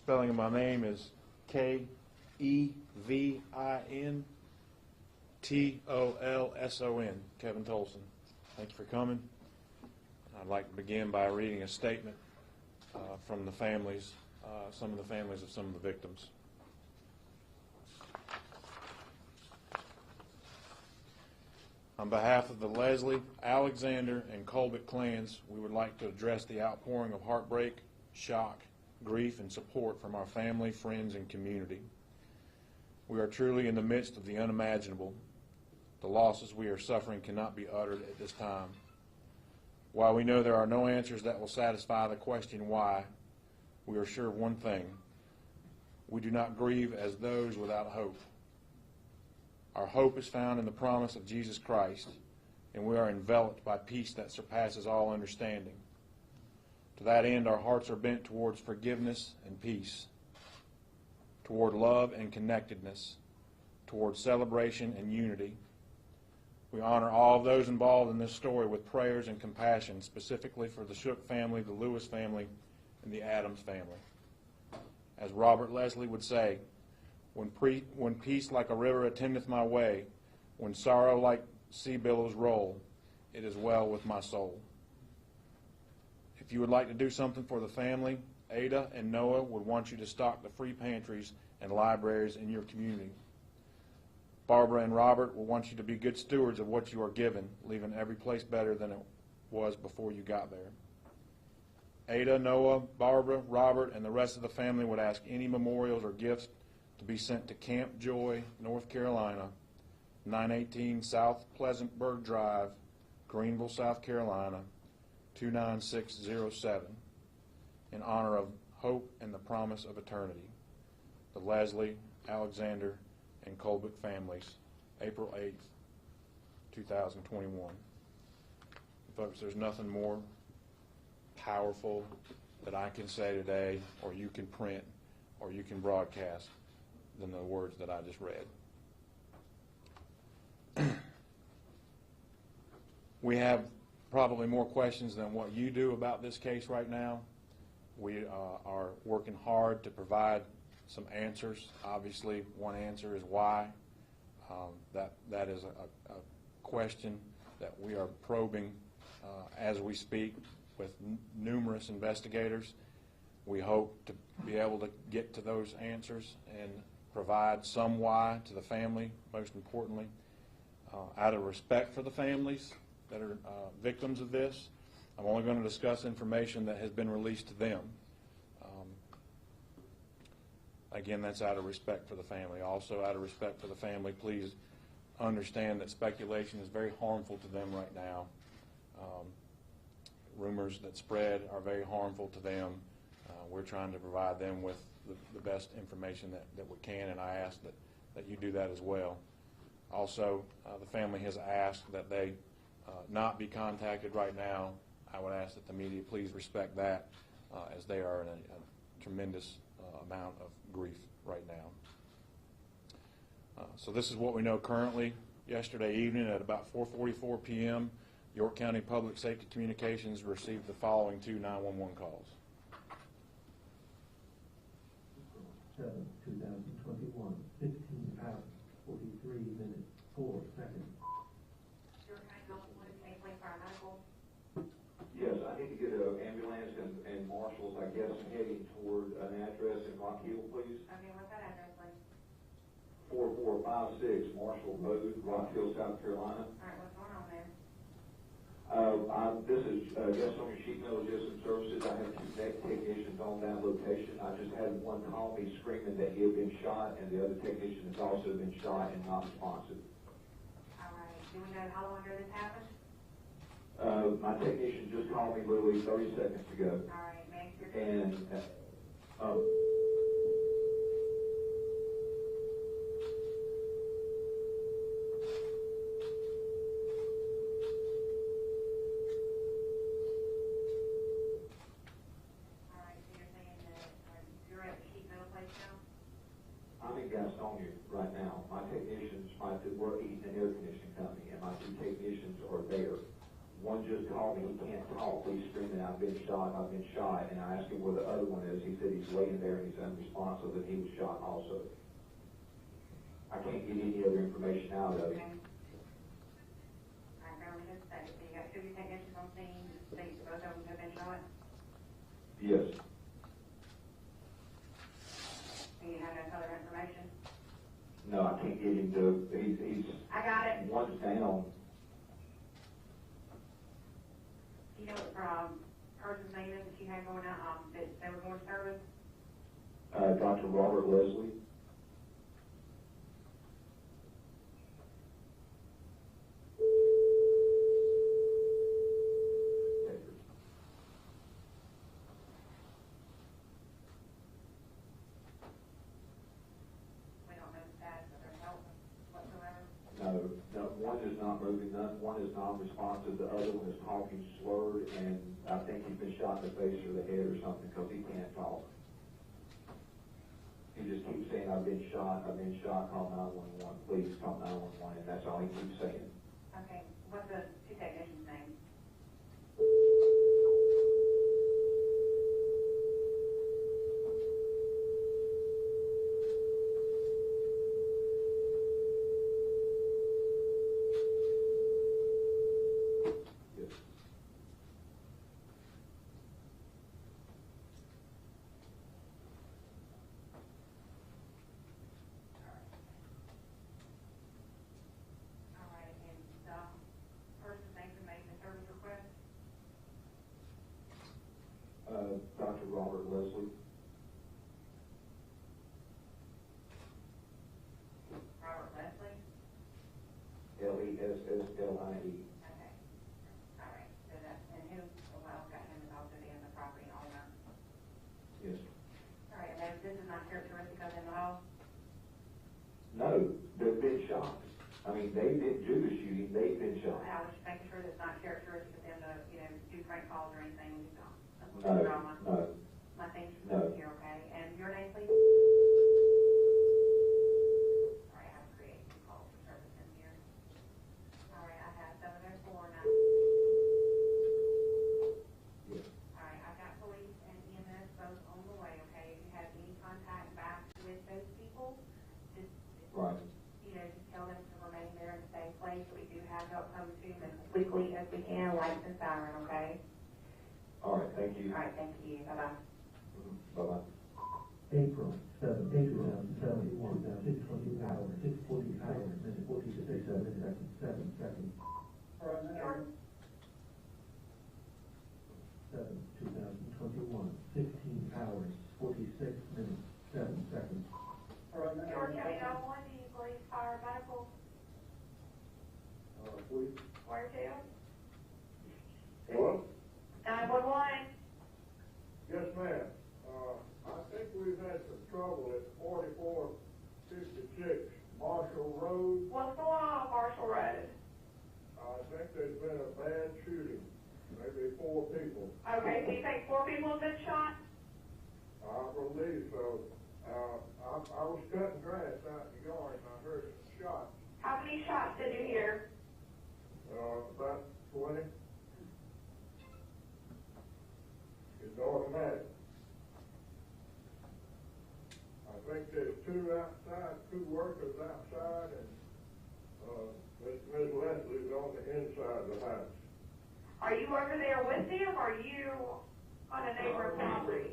Spelling of my name is KevinTolson, Kevin Tolson. Thank you for coming. I'd like to begin by reading a statement from the families, some of the families of some of the victims. On behalf of the Leslie, Alexander, and Colbert clans, we would like to address the outpouring of heartbreak, shock, grief, and support from our family, friends, and community. We are truly in the midst of the unimaginable. The losses we are suffering cannot be uttered at this time. While we know there are no answers that will satisfy the question why, we are sure of one thing: we do not grieve as those without hope. Our hope is found in the promise of Jesus Christ, and we are enveloped by peace that surpasses all understanding. To that end, our hearts are bent towards forgiveness and peace, toward love and connectedness, toward celebration and unity. We honor all of those involved in this story with prayers and compassion, specifically for the Shook family, the Lewis family, and the Adams family. As Robert Leslie would say, when peace like a river attendeth my way, when sorrow like sea billows roll, it is well with my soul. If you would like to do something for the family, Ada and Noah would want you to stock the free pantries and libraries in your community. Barbara and Robert will want you to be good stewards of what you are given, leaving every place better than it was before you got there. Ada, Noah, Barbara, Robert, and the rest of the family would ask any memorials or gifts to be sent to Camp Joy, North Carolina, 918 South Pleasantburg Drive, Greenville, South Carolina, 29607, in honor of hope and the promise of eternity. The Leslie, Alexander, and Colbert families, April 8th, 2021. Folks, there's nothing more powerful that I can say today, or you can print, or you can broadcast, than the words that I just read. We have probably more questions than what you do about this case right now. We are working hard to provide some answers. Obviously, one answer is why. That is a question that we are probing as we speak with numerous investigators. We hope to be able to get to those answers and provide some why to the family, most importantly. Out of respect for the families that are victims of this, I'm only going to discuss information that has been released to them. Again, that's out of respect for the family. Also, out of respect for the family, please understand that speculation is very harmful to them right now. Rumors that spread are very harmful to them. We're trying to provide them with the best information that we can, and I ask that you do that as well. Also, the family has asked that they not be contacted right now. I would ask that the media please respect that, as they are in a tremendous amount of grief right now. So this is what we know currently. Yesterday evening at about 4:44 p.m., York County Public Safety Communications received the following two 911 calls. 7/2021, 15 hours, 43 minutes, 4 seconds. Yes, I need to get an ambulance and marshals, I guess, heading toward an address in Rock Hill, please. Okay, what's that address, please? 4456 Marshall Road, Rock Hill, South Carolina. All right, what's going on there? This is Guest on Your Sheet Metal Logistics Services. I have two technicians on that location. I just had one call me screaming that he had been shot, and the other technician has also been shot and not responsive. All right, do we know how long ago this happened? My technician just called me literally 30 seconds ago. All right, make sure. And I'm in Gastonia right now. My technicians, work in an air conditioning company, and my two technicians are there. One just called me, he can't talk, he's screaming, I've been shot, and I asked him where the other one is, he said he's laying there and he's unresponsive, and he was shot also. I can't get any other information out of Okay. him. I found this thing, so you got two technicians on scene, both of them have been shot, Yes, and you have no other information? no, I can't get him to, he's, I got it. one's down. You know what, person's name is that you had going out, that they were going to service? Dr. Robert Leslie. We don't know the status of their health whatsoever. No, one is not moving, one is non-responsive, the other one is talking slurred, and I think he's been shot in the face or the head or something, because he can't talk. He just keeps saying, I've been shot, call 911, please call 911, and that's all he keeps saying. Okay, what's the two technicians' name? Yes. All right, and the person's name who made the service request? Dr. Robert Leslie. Robert Leslie? Leslie. Okay. All right, so that, and who, well, got him as also being the property owner. Yes. All right, and this is not characteristic of them at all? No, they've been shot. I mean, they didn't do the shooting, they've been shot. I was just making sure that it's not characteristic of them to, do prank calls or anything, you know, No, drama. no. My thing's No. here, okay? And your name, please? All right, I have to create some calls for service in here. All right, I have 704 now. Yes. All right, I've got police and EMS both on the way, okay? If you have any contact back with those people, just, Right. just tell them to remain there in a safe place. We do have help come to them as quickly as we can, lights and siren, okay? All right, thank you. All right, thank you, bye-bye. Bye-bye. April 7, 2007, 6:20 hours, 6:40 hours, minute 46 seconds, 7 seconds. Jordan? 7, 2021, 16 hours, 46 minutes, 7 seconds. George, County 911, do you police, fire, medical, Please. where to? Hello? 911. Yes, ma'am. I think we've had some trouble at 4456 Marshall Road. What's going on Marshall Road? I think there's been a bad shooting, maybe 4 people. Okay, so you think 4 people have been shot? I believe so. I was cutting grass out in the yard and I heard some shots, How many shots did you hear? about 20. It's automatic. I think there's 2 outside, 2 workers outside, and, Miss Leslie's on the inside of the house. Are you over there with them, or are you on a neighboring property?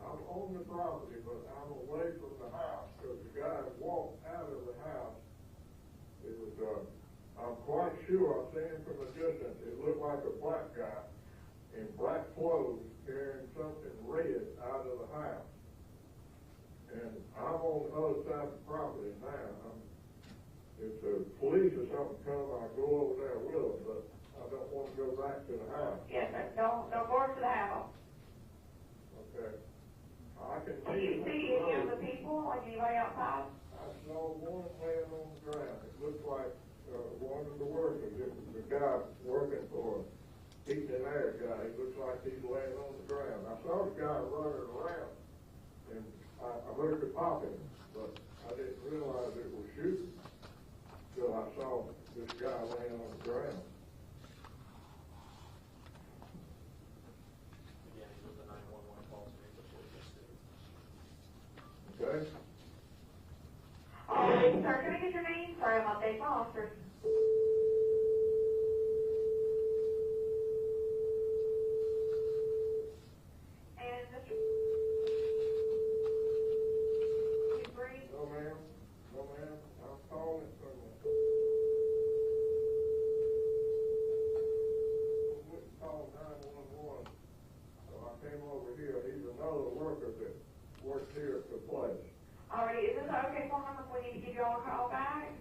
I'm on the property, but I'm away from the house, because the guy walked out of the house. It was, I'm quite sure I seen him from a distance. It looked like a black guy in black clothes carrying something red out of the house. And I'm on the other side of the property now. If the police or something come, I'll go over there with them, but I don't want to go back to the house. Yes, sir. Don't go over to the house. Okay. I can Do you see any of the road. people, like anybody outside? I saw one laying on the ground. It looked like one of the workers, the guy working for a heat and air guy. He looks like he's laying on the ground. I saw the guy running around, and I heard the popping, but I didn't realize it was shooting till I saw this guy laying on the ground. Okay? All right, sir, can I get your name? Sorry, I'm updating my officers. And Mr. You breathe? No, ma'am. No, ma'am. I'm calling from call 911. So I came over here. He's another worker that works here at the place. All right, is this an okay phone number if we need to give you all a call back?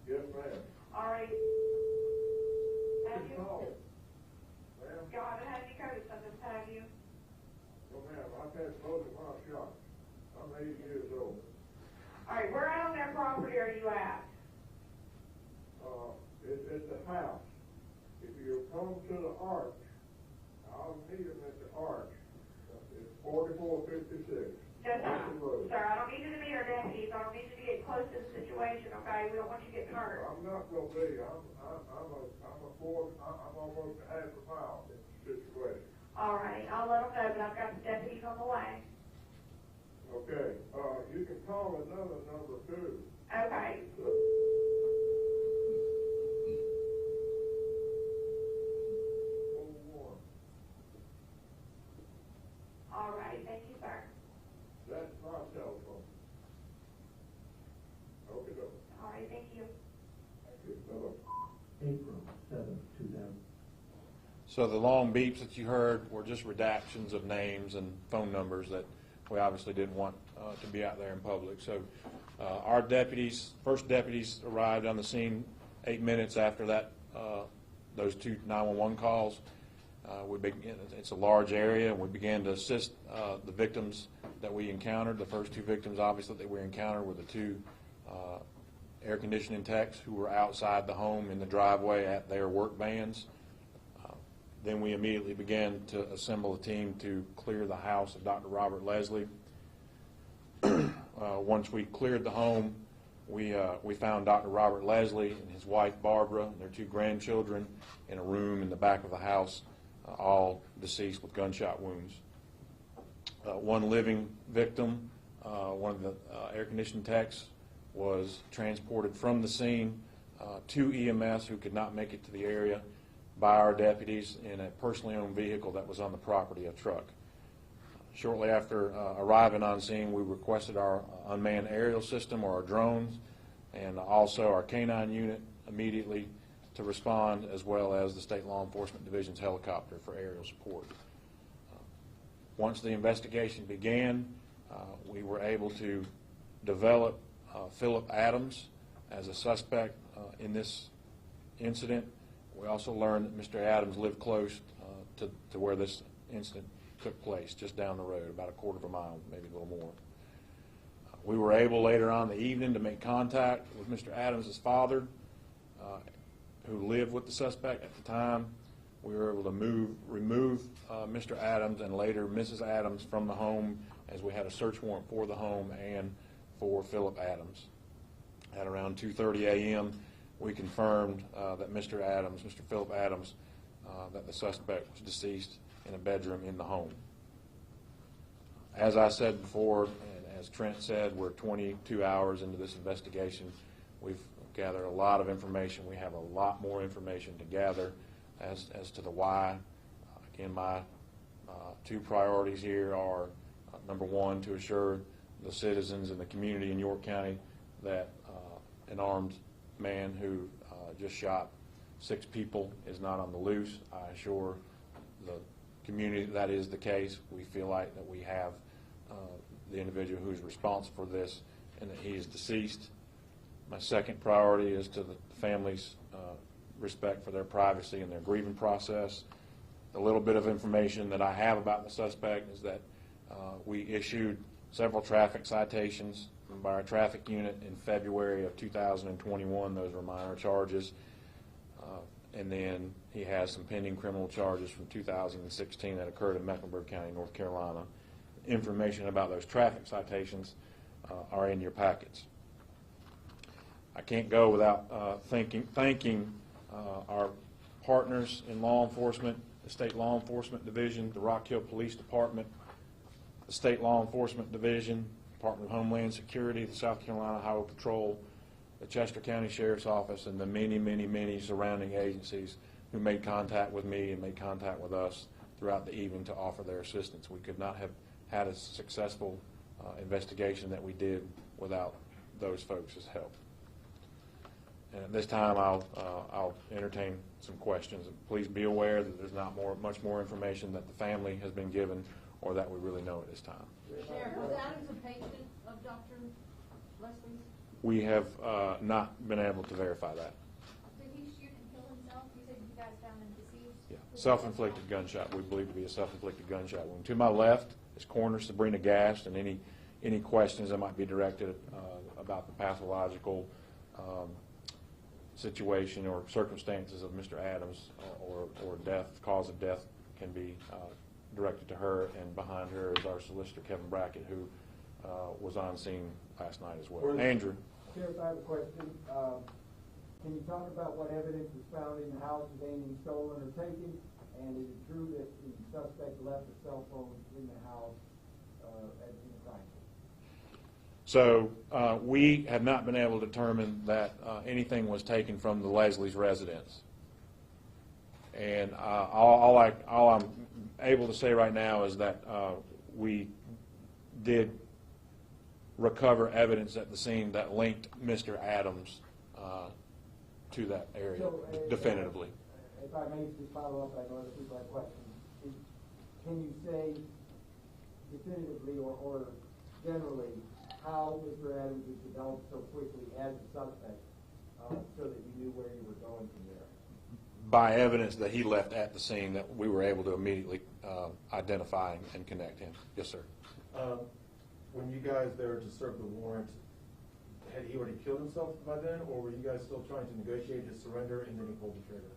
Yes, ma'am. All right. Have you, Call. Ma'am? y'all haven't had any COVID symptoms, have you? No, ma'am. I've had both of my shots. I'm 80 years old. All right, where out on their property are you at? It's the house. If you come to the arch, I'll meet him at the arch. It's 4456. Just, Marshall Road. sir, I don't need you to meet our deputies. I don't need you to get close to the situation, okay? We don't want you getting hurt. I'm not gonna be. I'm almost a half a mile in the situation. All right, I'll let them know, but I've got the deputies on the way. Okay, you can call another number too. Okay. All right, thank you, sir. That's my telephone. Okay, no. All right, thank you. Thank you. Bye-bye. April 7th, 2000. So the long beeps that you heard were just redactions of names and phone numbers that we obviously didn't want to be out there in public. So our deputies, first deputies arrived on the scene 8 minutes after that, those two 911 calls. It's a large area, and we began to assist the victims that we encountered. The first two victims, obviously, that we encountered were the two air conditioning techs who were outside the home in the driveway at their work vans. Then we immediately began to assemble a team to clear the house of Dr. Robert Leslie. Once we cleared the home, we found Dr. Robert Leslie and his wife Barbara and their two grandchildren in a room in the back of the house, all deceased with gunshot wounds. One living victim, one of the air conditioning techs, was transported from the scene to EMS, who could not make it to the area, by our deputies in a personally owned vehicle that was on the property, a truck. Shortly after arriving on scene, we requested our unmanned aerial system, or our drones, and also our K-9 unit immediately to respond, as well as the State Law Enforcement Division's helicopter for aerial support. Once the investigation began, we were able to develop Phillip Adams as a suspect in this incident. We also learned that Mr. Adams lived close to where this incident took place, just down the road, about a quarter of a mile, maybe a little more. We were able later on in the evening to make contact with Mr. Adams' father, who lived with the suspect at the time. We were able to remove Mr. Adams and later Mrs. Adams from the home, as we had a search warrant for the home and for Phillip Adams. At around 2:30 a.m., we confirmed that Mr. Phillip Adams, that the suspect was deceased in a bedroom in the home. As I said before, and as Trent said, we're 22 hours into this investigation. We've gathered a lot of information. We have a lot more information to gather as to the why. Again, my two priorities here are, number one, to assure the citizens and the community in York County that an armed man who just shot 6 people is not on the loose. I assure the community that is the case. We feel like that we have the individual who is responsible for this and that he is deceased. My second priority is to the family's respect for their privacy and their grieving process. The little bit of information that I have about the suspect is that we issued several traffic citations by our traffic unit in February of 2021. Those were minor charges. And then he has some pending criminal charges from 2016 that occurred in Mecklenburg County, North Carolina. Information about those traffic citations are in your packets. I can't go without thanking our partners in law enforcement, the State Law Enforcement Division, the Rock Hill Police Department, the State Law Enforcement Division, Department of Homeland Security, the South Carolina Highway Patrol, the Chester County Sheriff's Office, and the many, many, many surrounding agencies who made contact with me and made contact with us throughout the evening to offer their assistance. We could not have had a successful investigation that we did without those folks' help. And at this time, I'll entertain some questions. Please be aware that there's not much more information that the family has been given or that we really know at this time. Sheriff, was Adams a patient of Dr. Leslie's? We have not been able to verify that. Did he shoot and kill himself? You said you guys found him deceased? Yeah. Self-inflicted gunshot. We believe to be a self-inflicted gunshot wound. To my left is Coroner Sabrina Gast, and any questions that might be directed about the pathological situation or circumstances of Mr. Adams or death, cause of death, can be directed to her. And behind her is our solicitor, Kevin Brackett, who was on scene last night as well. Andrew. Sheriff, I have a question. Can you talk about what evidence was found in the house of anything stolen or taken? And is it true that the suspect left a cell phone in the house at the crime scene? So we have not been able to determine that anything was taken from the Leslie's residence. And all I'm able to say right now is that we did recover evidence at the scene that linked Mr. Adams to that area definitively. If I may just follow up, I know other people have questions. Can you say definitively or generally how Mr. Adams was developed so quickly as a suspect so that you knew where you were going from there? By evidence that he left at the scene that we were able to immediately identify and connect him. Yes, sir. When you guys there to serve the warrant, had he already killed himself by then, or were you guys still trying to negotiate his surrender and then he pulled the trigger?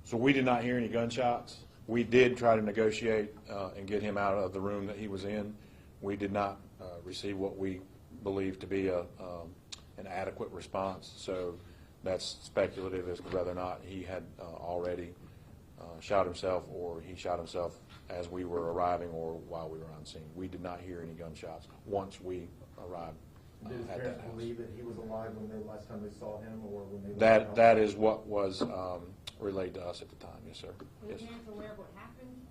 So we did not hear any gunshots. We did try to negotiate and get him out of the room that he was in. We did not receive what we believe to be an adequate response. So that's speculative as to whether or not he had already shot himself or he shot himself as we were arriving or while we were on scene. We did not hear any gunshots once we arrived Did his at that parents house. believe that he was alive when they last time they saw him, or when they That is what was relayed to us at the time. Yes, sir. Were Yes. your parents aware of what happened?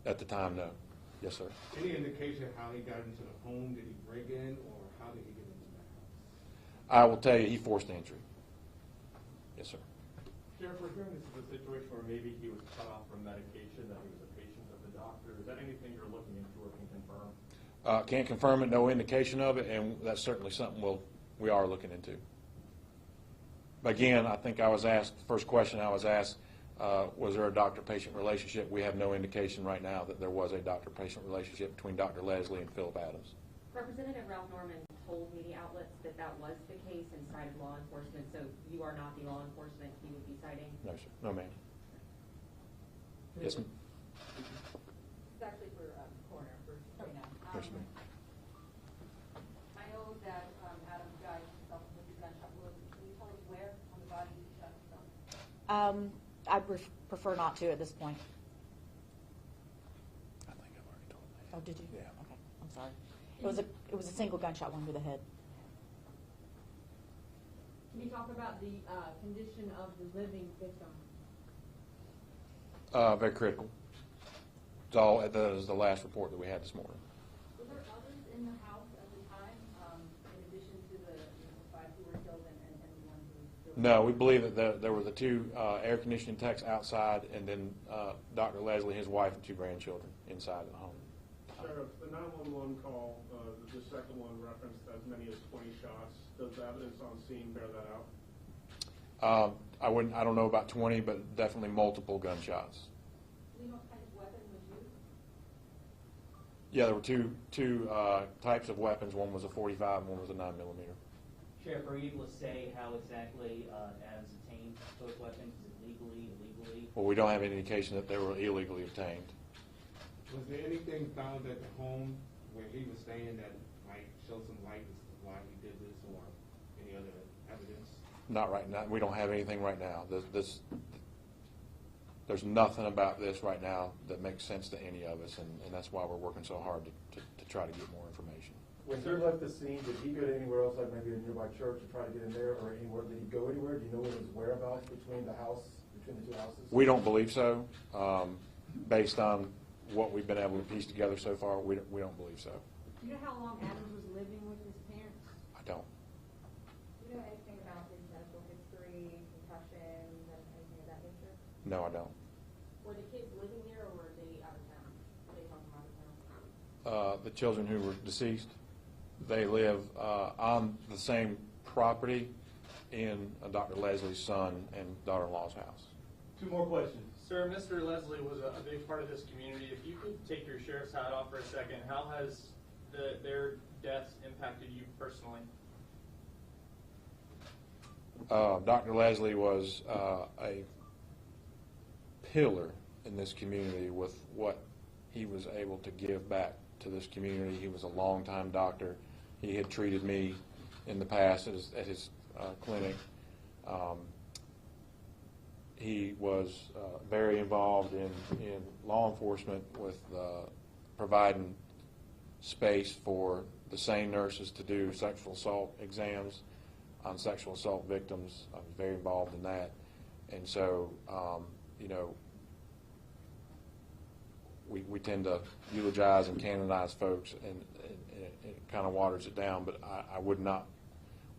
At the time, no. Yes, sir. Any indication how he got into the home? Did he break in, or how did he get into the house? I will tell you, he forced entry. Yes, sir. Sheriff, we're hearing this is a situation where maybe he was cut off from medication, that he was a patient of the doctor. Is that anything you're looking into or can confirm? Can't confirm it, no indication of it, and that's certainly something we are looking into. Again, I think I was asked, the first question I was asked, was there a doctor-patient relationship? We have no indication right now that there was a doctor-patient relationship between Dr. Leslie and Phillip Adams. Representative Ralph Norman told media outlets that that was the case and cited law enforcement, so you are not the law enforcement he would be citing? No, sir. No, ma'am. Yes, ma'am. It's actually for coroner, for Sabrina. Yes, ma'am. I know that Adams died himself with a gunshot wound. Can you tell us where on the body he shot himself? I prefer not to at this point. I think I've already told that. Oh, did you? Yeah. Okay, I'm sorry. It was a single gunshot wound to the head. Can you talk about the condition of the living victim? Very critical. That is the last report that we had this morning. Were there others in the house at the time, in addition to the 5 who were killed and the one who was killed? No, we believe that there were the 2 air conditioning techs outside, and then Dr. Leslie, his wife, and 2 grandchildren inside the home. Sheriff, the 911 call, the second one referenced as many as 20 shots. Does the evidence on scene bear that out? I don't know about 20, but definitely multiple gunshots. Do you know what kind of weapon was used? Yeah, there were two types of weapons. One was a 45, and one was a 9mm. Sheriff, are you able to say how exactly Adams obtained those weapons? Is it legally, illegally? Well, we don't have any indication that they were illegally obtained. Was there anything found at the home where he was staying that might show some light as to why he did this, or any other evidence? Not right now. We don't have anything right now. There's nothing about this right now that makes sense to any of us, and that's why we're working so hard to try to get more information. When he left the scene, did he go to anywhere else, like maybe a nearby church, to try to get in there, or anywhere? Did he go anywhere? Do you know his whereabouts between the two houses? We don't believe so. Based on what we've been able to piece together so far, we don't believe so. Do you know how long Adams was living with his parents? I don't. Do you know anything about his medical history, concussions, and anything of that nature? No, I don't. Were the kids living there, or were they out of town? Were they from out of town? The children who were deceased, they live on the same property in Dr. Leslie's son and daughter-in-law's house. Two more questions. Sir, Mr. Leslie was a big part of this community. If you could take your sheriff's hat off for a second, how has their deaths impacted you personally? Dr. Leslie was a pillar in this community with what he was able to give back to this community. He was a longtime doctor. He had treated me in the past at his clinic. He was very involved in law enforcement with providing space for the same nurses to do sexual assault exams on sexual assault victims. I was very involved in that. And so, you know, we tend to eulogize and canonize folks, and it kind of waters it down, but I would not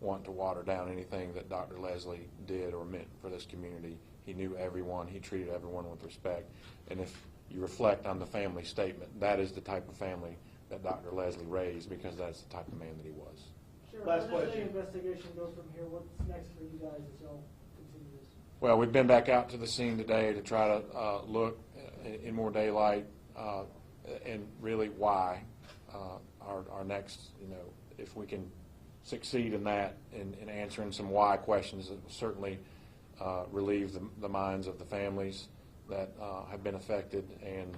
want to water down anything that Dr. Leslie did or meant for this community. He knew everyone. He treated everyone with respect. And if you reflect on the family statement, that is the type of family that Dr. Leslie raised, because that's the type of man that he was. Sure. Last Where does question. the investigation go from here? What's next for you guys as y'all continue this? Well, we've been back out to the scene today to try to look in more daylight and really why. Our next, you know, if we can succeed in that, in answering some why questions, that will certainly relieve the minds of the families that have been affected and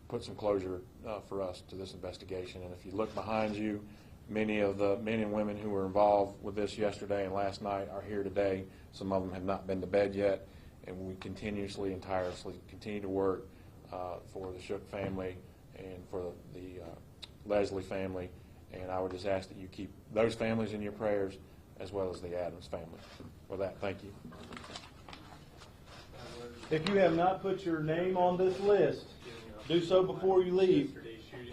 put some closure for us to this investigation. And if you look behind you, many of the men and women who were involved with this yesterday and last night are here today. Some of them have not been to bed yet, and we continuously and tirelessly continue to work for the Shook family and for the Leslie family. And I would just ask that you keep those families in your prayers, as well as the Adams family. With that, thank you. If you have not put your name on this list, do so before you leave.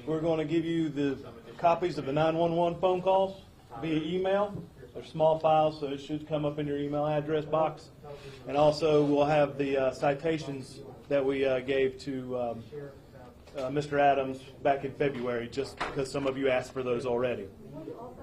We're going to give you the copies of the 911 phone calls via email. They're small files, so it should come up in your email address box. And also, we'll have the citations that we gave to Mr. Adams back in February, just because some of you asked for those already. Would you also